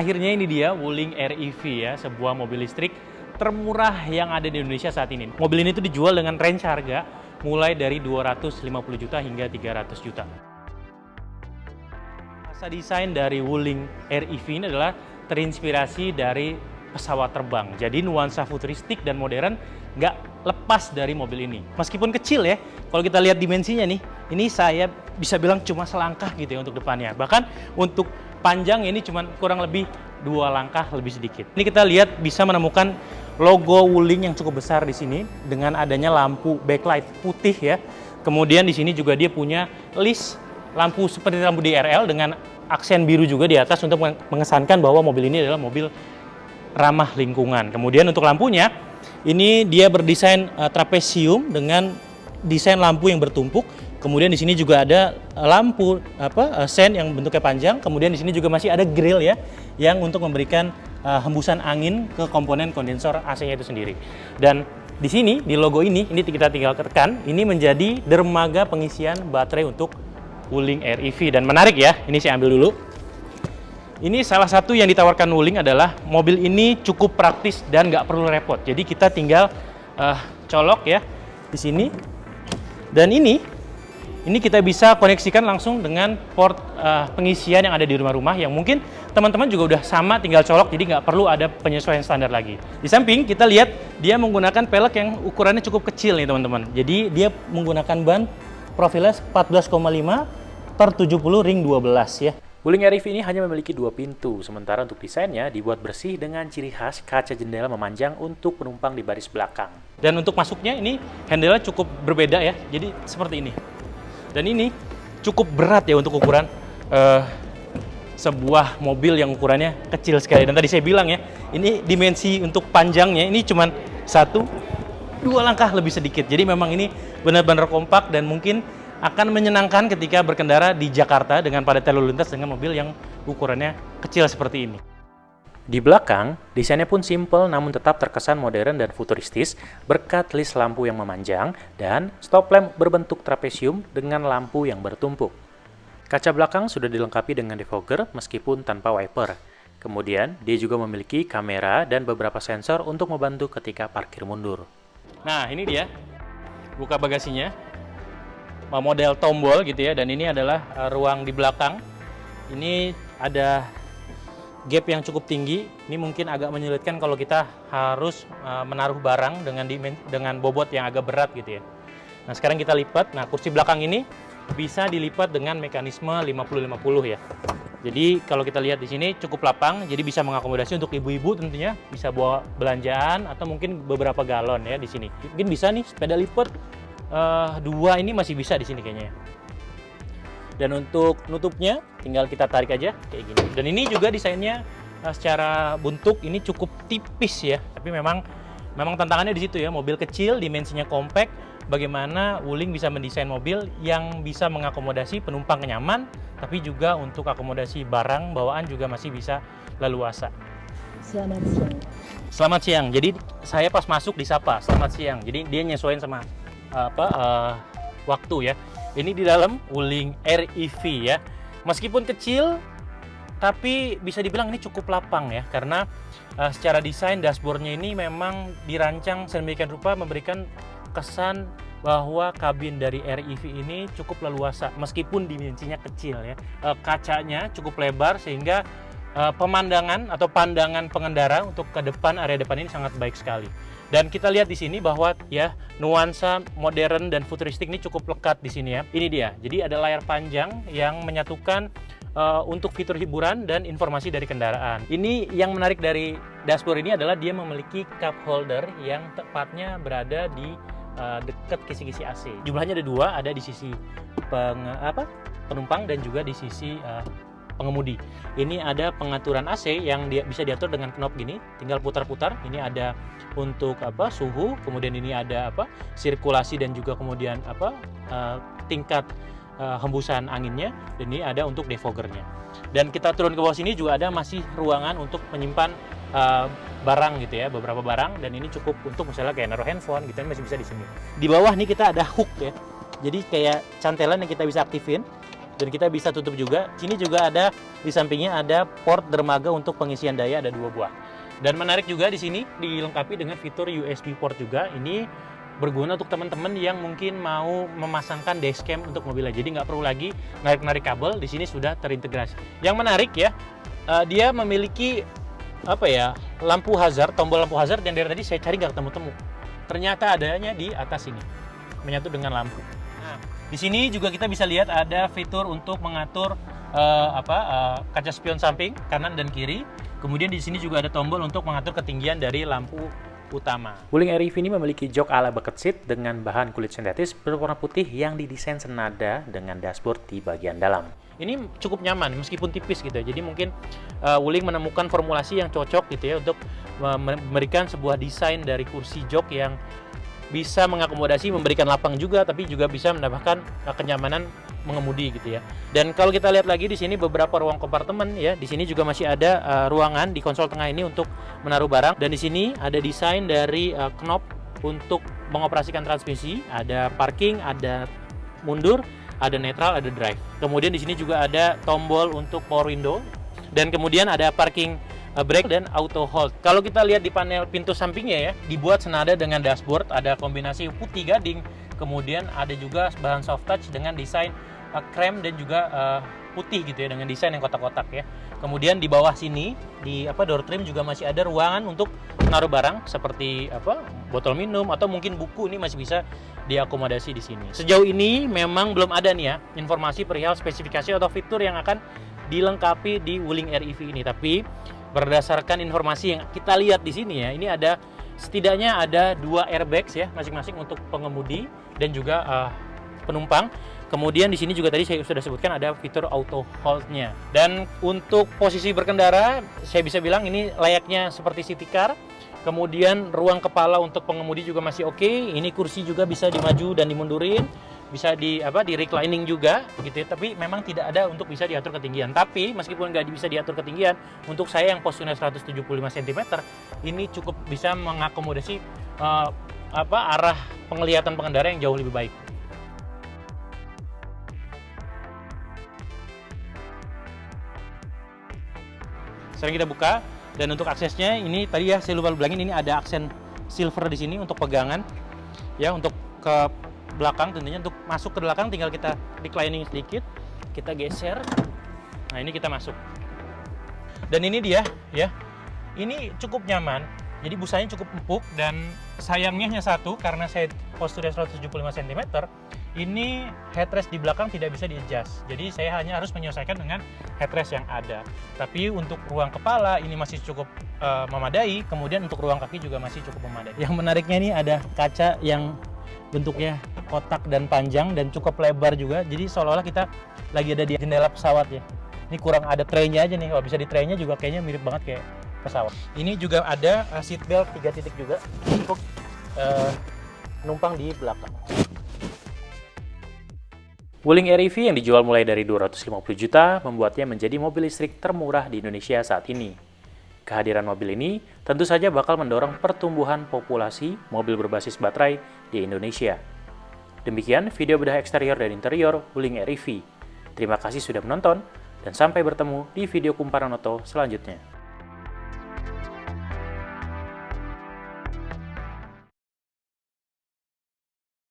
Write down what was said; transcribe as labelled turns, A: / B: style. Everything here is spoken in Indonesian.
A: akhirnya ini dia Wuling REV ya, sebuah mobil listrik termurah yang ada di Indonesia saat ini. Mobil ini tuh dijual dengan range harga mulai dari 250 juta hingga 300 juta. Masa desain dari Wuling REV ini adalah terinspirasi dari pesawat terbang. Jadi nuansa futuristik dan modern nggak lepas dari mobil ini. Meskipun kecil ya, kalau kita lihat dimensinya nih, ini saya bisa bilang cuma selangkah gitu ya untuk depannya. Bahkan untuk panjang ini cuma kurang lebih 2 langkah lebih sedikit. Ini kita lihat bisa menemukan logo Wuling yang cukup besar di sini dengan adanya lampu backlight putih ya. Kemudian di sini juga dia punya list lampu seperti lampu DRL dengan aksen biru juga di atas untuk mengesankan bahwa mobil ini adalah mobil ramah lingkungan. Kemudian untuk lampunya, ini dia berdesain trapesium dengan desain lampu yang bertumpuk. Kemudian di sini juga ada lampu sen yang bentuknya panjang. Kemudian di sini juga masih ada grill ya, yang untuk memberikan hembusan angin ke komponen kondensor AC-nya itu sendiri. Dan di sini di logo ini kita tinggal tekan, ini menjadi dermaga pengisian baterai untuk Wuling REV. Dan menarik ya, ini saya ambil dulu. Ini salah satu yang ditawarkan Wuling adalah mobil ini cukup praktis dan nggak perlu repot. Jadi kita tinggal colok ya di sini. Dan ini kita bisa koneksikan langsung dengan port pengisian yang ada di rumah-rumah yang mungkin teman-teman juga udah sama, tinggal colok, jadi nggak perlu ada penyesuaian standar lagi. Di samping kita lihat dia menggunakan pelek yang ukurannya cukup kecil nih teman-teman. Jadi dia menggunakan ban profilnya 14,5 per 70 ring 12 ya. Wuling REV ini hanya memiliki 2 pintu, sementara untuk desainnya dibuat bersih dengan ciri khas kaca jendela memanjang untuk penumpang di baris belakang. Dan untuk masuknya ini handle-nya cukup berbeda ya, jadi seperti ini. Dan ini cukup berat ya untuk ukuran sebuah mobil yang ukurannya kecil sekali. Dan tadi saya bilang ya, ini dimensi untuk panjangnya ini cuma 1-2 langkah lebih sedikit. Jadi memang ini benar-benar kompak dan mungkin akan menyenangkan ketika berkendara di Jakarta dengan padat lalu lintas dengan mobil yang ukurannya kecil seperti ini. Di belakang, desainnya pun simple namun tetap terkesan modern dan futuristis berkat list lampu yang memanjang dan stop lamp berbentuk trapesium dengan lampu yang bertumpuk. Kaca belakang sudah dilengkapi dengan defogger meskipun tanpa wiper. Kemudian, dia juga memiliki kamera dan beberapa sensor untuk membantu ketika parkir mundur. Nah, ini dia. Buka bagasinya. Model tombol gitu ya, dan ini adalah ruang di belakang. Ini ada gap yang cukup tinggi. Ini mungkin agak menyulitkan kalau kita harus menaruh barang dengan bobot yang agak berat gitu ya. Nah, sekarang kita lipat. Nah, kursi belakang ini bisa dilipat dengan mekanisme 50-50 ya. Jadi kalau kita lihat di sini cukup lapang, jadi bisa mengakomodasi untuk ibu-ibu tentunya, bisa bawa belanjaan atau mungkin beberapa galon ya di sini. Mungkin bisa nih sepeda lipat. 2 ini masih bisa di sini kayaknya. Dan untuk nutupnya tinggal kita tarik aja kayak gini. Dan ini juga desainnya secara bentuk ini cukup tipis ya. Tapi memang tantangannya di situ ya. Mobil kecil, dimensinya compact. Bagaimana Wuling bisa mendesain mobil yang bisa mengakomodasi penumpang nyaman, tapi juga untuk akomodasi barang bawaan juga masih bisa leluasa.
B: Selamat siang.
A: Selamat siang. Jadi saya pas masuk disapa, selamat siang. Jadi dia nyesuaiin sama waktu ya. Ini di dalam Wuling REV ya. Meskipun kecil tapi bisa dibilang ini cukup lapang ya, karena secara desain dashboardnya ini memang dirancang sedemikian rupa memberikan kesan bahwa kabin dari REV ini cukup leluasa meskipun dimensinya kecil ya. Kacanya cukup lebar sehingga pemandangan atau pandangan pengendara untuk ke depan, area depan ini sangat baik sekali. Dan kita lihat di sini bahwa ya nuansa modern dan futuristik ini cukup lekat di sini ya. Ini dia. Jadi ada layar panjang yang menyatukan untuk fitur hiburan dan informasi dari kendaraan. Ini yang menarik dari dashboard ini adalah dia memiliki cup holder yang tepatnya berada di dekat kisi-kisi AC. Jumlahnya ada 2, ada di sisi penumpang dan juga di sisi pengemudi. Ini ada pengaturan AC yang bisa diatur dengan knob gini, tinggal putar-putar. Ini ada untuk suhu, kemudian ini ada sirkulasi dan juga kemudian tingkat hembusan anginnya, dan ini ada untuk defoggernya. Dan kita turun ke bawah sini juga ada masih ruangan untuk menyimpan barang gitu ya, beberapa barang, dan ini cukup untuk misalnya kayak naruh handphone gitu masih bisa di sini. Di bawah nih kita ada hook ya. Jadi kayak cantelan yang kita bisa aktifin. dan kita bisa tutup juga. Sini juga ada, di sampingnya ada port dermaga untuk pengisian daya, ada 2 buah. Dan menarik juga di sini dilengkapi dengan fitur USB port juga. Ini berguna untuk teman-teman yang mungkin mau memasangkan dashcam untuk mobilnya. Jadi nggak perlu lagi narik-narik kabel, di sini sudah terintegrasi. Yang menarik ya, dia memiliki apa ya, lampu hazard, tombol lampu hazard yang dari tadi saya cari nggak ketemu-temu. Ternyata adanya di atas ini, menyatu dengan lampu. Nah, di sini juga kita bisa lihat ada fitur untuk mengatur kaca spion samping kanan dan kiri. Kemudian di sini juga ada tombol untuk mengatur ketinggian dari lampu utama. Wuling Air EV ini memiliki jok ala bucket seat dengan bahan kulit sintetis berwarna putih yang didesain senada dengan dashboard di bagian dalam. Ini cukup nyaman meskipun tipis gitu ya. Jadi mungkin Wuling menemukan formulasi yang cocok gitu ya untuk memberikan sebuah desain dari kursi jok yang bisa mengakomodasi, memberikan lapang juga, tapi juga bisa menambahkan kenyamanan mengemudi gitu ya. Dan kalau kita lihat lagi di sini beberapa ruang kompartemen ya. Di sini juga masih ada ruangan di konsol tengah ini untuk menaruh barang. Dan di sini ada desain dari knob untuk mengoperasikan transmisi. Ada parking, ada mundur, ada netral, ada drive. Kemudian di sini juga ada tombol untuk power window. Dan kemudian ada parking brake dan auto hold. Kalau kita lihat di panel pintu sampingnya ya, dibuat senada dengan dashboard, ada kombinasi putih gading, kemudian ada juga bahan soft touch dengan desain krem dan juga putih gitu ya, dengan desain yang kotak-kotak ya. Kemudian di bawah sini di door trim juga masih ada ruangan untuk menaruh barang seperti botol minum atau mungkin buku, ini masih bisa diakomodasi di sini. Sejauh ini memang belum ada nih ya informasi perihal spesifikasi atau fitur yang akan dilengkapi di Wuling Air EV ini, tapi berdasarkan informasi yang kita lihat di sini ya, ini ada setidaknya ada 2 airbags ya masing-masing untuk pengemudi dan juga penumpang. Kemudian di sini juga tadi saya sudah sebutkan ada fitur auto hold-nya. Dan untuk posisi berkendara, saya bisa bilang ini layaknya seperti city car. Kemudian ruang kepala untuk pengemudi juga masih oke. Ini kursi juga bisa dimaju dan dimundurin, bisa di reclining juga gitu ya. Tapi memang tidak ada untuk bisa diatur ketinggian. Tapi meskipun nggak bisa diatur ketinggian, untuk saya yang posturnya 175 cm, ini cukup bisa mengakomodasi arah penglihatan pengendara yang jauh lebih baik. Sekarang kita buka, dan untuk aksesnya ini tadi ya saya lupa bilangin, ini ada aksen silver di sini untuk pegangan ya, untuk ke belakang tentunya. Untuk masuk ke belakang tinggal kita reclining sedikit, kita geser. Nah, ini kita masuk. Dan ini dia ya. Ini cukup nyaman. Jadi busanya cukup empuk, dan sayangnya hanya satu, karena saya posturnya 175 cm, ini headrest di belakang tidak bisa di-adjust. Jadi saya hanya harus menyesuaikan dengan headrest yang ada. Tapi untuk ruang kepala ini masih cukup memadai, kemudian untuk ruang kaki juga masih cukup memadai. Yang menariknya ini ada kaca yang bentuknya kotak dan panjang dan cukup lebar juga. Jadi seolah-olah kita lagi ada di jendela pesawat ya. Ini kurang ada tray-nya aja nih. Kalau bisa di tray-nya juga kayaknya mirip banget kayak pesawat. Ini juga ada seat belt 3 titik juga untuk penumpang di belakang. Wuling Air EV yang dijual mulai dari 250 juta membuatnya menjadi mobil listrik termurah di Indonesia saat ini. Kehadiran mobil ini tentu saja bakal mendorong pertumbuhan populasi mobil berbasis baterai di Indonesia. Demikian video bedah eksterior dan interior Wuling Air EV. Terima kasih sudah menonton, dan sampai bertemu di video kumparan oto selanjutnya.